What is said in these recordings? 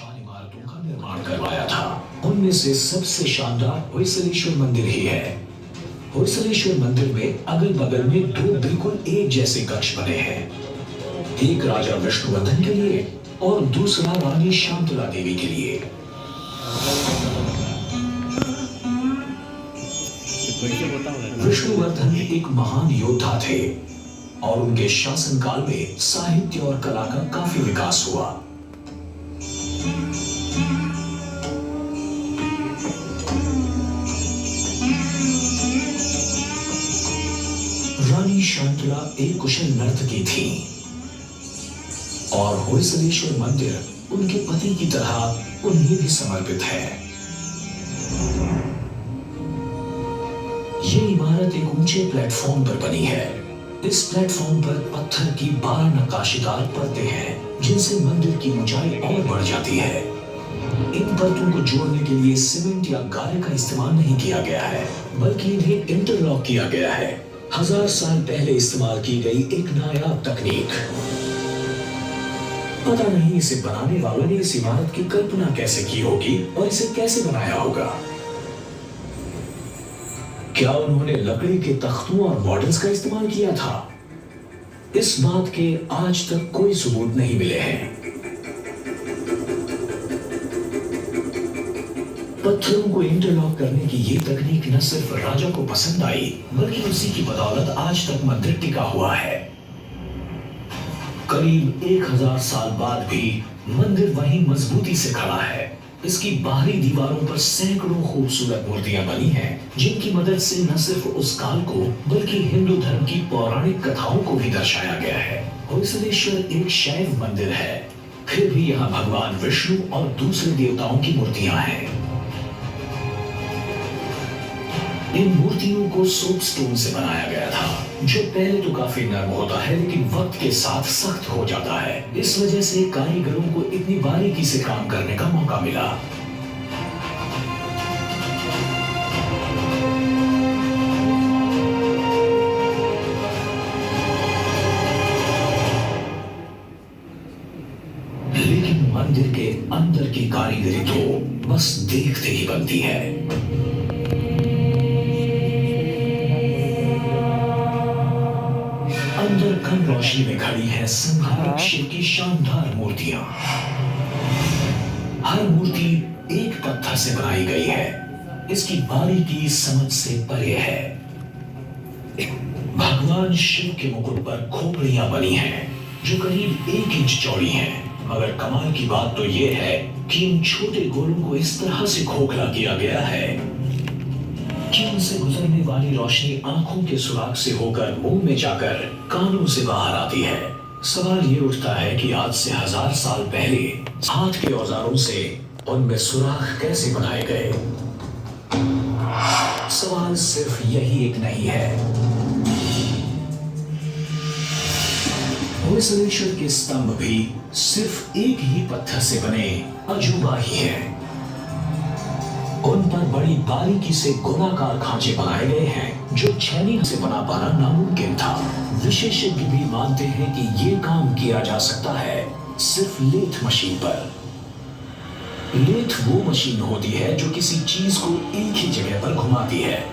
आलीशान इमारतों का निर्माण करवाया था। उनमें से सबसे शानदार होयसलेश्वर मंदिर ही है। होयसलेश्वर मंदिर में अगल बगल में दो बिल्कुल एक जैसे कक्ष बने हैं, एक राजा विष्णुवर्धन के लिए और दूसरा रानी शांतला देवी के लिए। विष्णुवर्धन एक महान योद्धा थे और उनके शासनकाल में साहित्य और कला का काफी विकास हुआ। रानी शांतला एक कुशल नर्तकी थी और होयसलेश्वर मंदिर उनके पति की तरह उन्हें भी समर्पित है। ये इमारत एक ऊंचे प्लेटफॉर्म पर बनी है। इस प्लेटफॉर्म पर पत्थर की 12 नक्काशीदार परतें हैं, जिनसे मंदिर की ऊंचाई और बढ़ जाती है। इन परतों को जोड़ने के लिए सीमेंट या गारे का इस्तेमाल नहीं किया गया है, बल्कि इन्हें इंटरलॉक किया गया है। 1000 साल पहले इस्तेमाल की गई एक नायाब तकनीक। पता नहीं इसे बनाने वालों ने इस इमारत की कल्पना कैसे की होगी और इसे कैसे बनाया होगा। क्या उन्होंने लकड़ी के तख्तों और मॉडल्स का इस्तेमाल किया था? इस बात के आज तक कोई सबूत नहीं मिले हैं। पत्थरों को इंटरलॉक करने की ये तकनीक न सिर्फ राजा को पसंद आई, बल्कि उसी की बदौलत आज तक मंदिर टिका हुआ है। करीब 1000 साल बाद भी मंदिर वहीं मजबूती से खड़ा है। इसकी बाहरी दीवारों पर सैकड़ों खूबसूरत मूर्तियां बनी हैं, जिनकी मदद से न सिर्फ उस काल को बल्कि हिंदू धर्म की पौराणिक कथाओं को भी दर्शाया गया है। होयसलेश्वर एक शैव मंदिर है, फिर भी यहाँ भगवान विष्णु और दूसरे देवताओं की मूर्तियां हैं। इन मूर्तियों को सोपस्टोन से बनाया गया था, जो पहले तो काफी नरम होता है लेकिन वक्त के साथ सख्त हो जाता है। इस वजह से कारीगरों को इतनी बारीकी से काम करने का मौका मिला। लेकिन मंदिर के अंदर की कारीगरी तो बस देखते ही बनती है। अंदर कम रोशनी में खड़ी है संहारक शिव की शानदार मूर्तियां। हर मूर्ति एक पत्थर से बनाई गई है। इसकी बारीकी समझ से परे है। भगवान शिव के मुकुट पर खोपड़ियां बनी हैं, जो करीब 1 इंच चौड़ी हैं। मगर कमाल की बात तो यह है कि इन छोटे गोलों को इस तरह से खोखला किया गया है कि उनसे गुजरने वाली रोशनी आंखों के सुराख से होकर मुंह में जाकर कानों से बाहर आती है। सवाल ये उठता है कि आज से 1000 साल पहले हाथ के औजारों से उनमें सुराख कैसे बनाए गए। सवाल सिर्फ यही एक नहीं है। होयसलेश्वर के स्तंभ भी सिर्फ एक ही पत्थर से बने अजूबा ही है। उन पर बड़ी बारीकी से गोलाकार खांचे बनाए गए हैं, जो छैनी से बना पाना नामुमकिन था। विशेषज्ञ भी मानते हैं कि ये काम किया जा सकता है सिर्फ लेथ मशीन पर। लेथ वो मशीन होती है जो किसी चीज को एक ही जगह पर घुमाती है।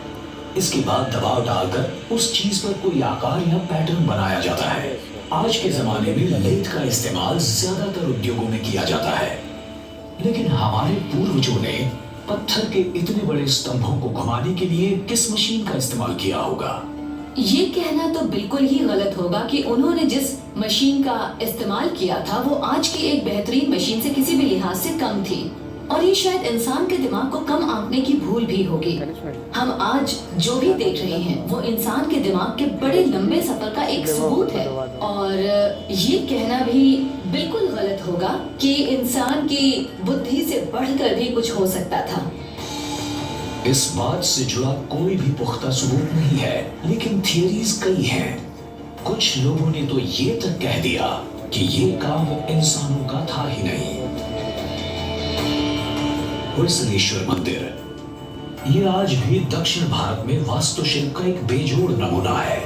इसके बाद दबाव डालकर उस चीज पर कोई आकार या पैटर्न बनाया जाता है। आज के जमाने में लेथ का इस्तेमाल ज्यादातर उद्योगों में किया जाता है, लेकिन हमारे पूर्वजों ने पत्थर के इतने बड़े स्तंभों को घुमाने के लिए किस मशीन का इस्तेमाल किया होगा? ये कहना तो बिल्कुल ही गलत होगा कि उन्होंने जिस मशीन का इस्तेमाल किया था वो आज की एक बेहतरीन मशीन से किसी भी लिहाज से कम थी। और ये शायद इंसान के दिमाग को कम आंकने की भूल भी होगी। हम आज जो भी देख रहे हैं वो इंसान के दिमाग के बड़े लंबे सफर का एक सबूत है। और ये कहना भी बिल्कुल गलत होगा कि इंसान की बुद्धि से बढ़कर भी कुछ हो सकता था। इस बात से जुड़ा कोई भी पुख्ता सबूत नहीं है, लेकिन थियरीज कई हैं। कुछ लोगों ने तो ये तक कह दिया कि ये काम इंसानों का था ही नहीं। होयसलेश्वर मंदिर ये आज भी दक्षिण भारत में वास्तुशिल्प का एक बेजोड़ नमूना है।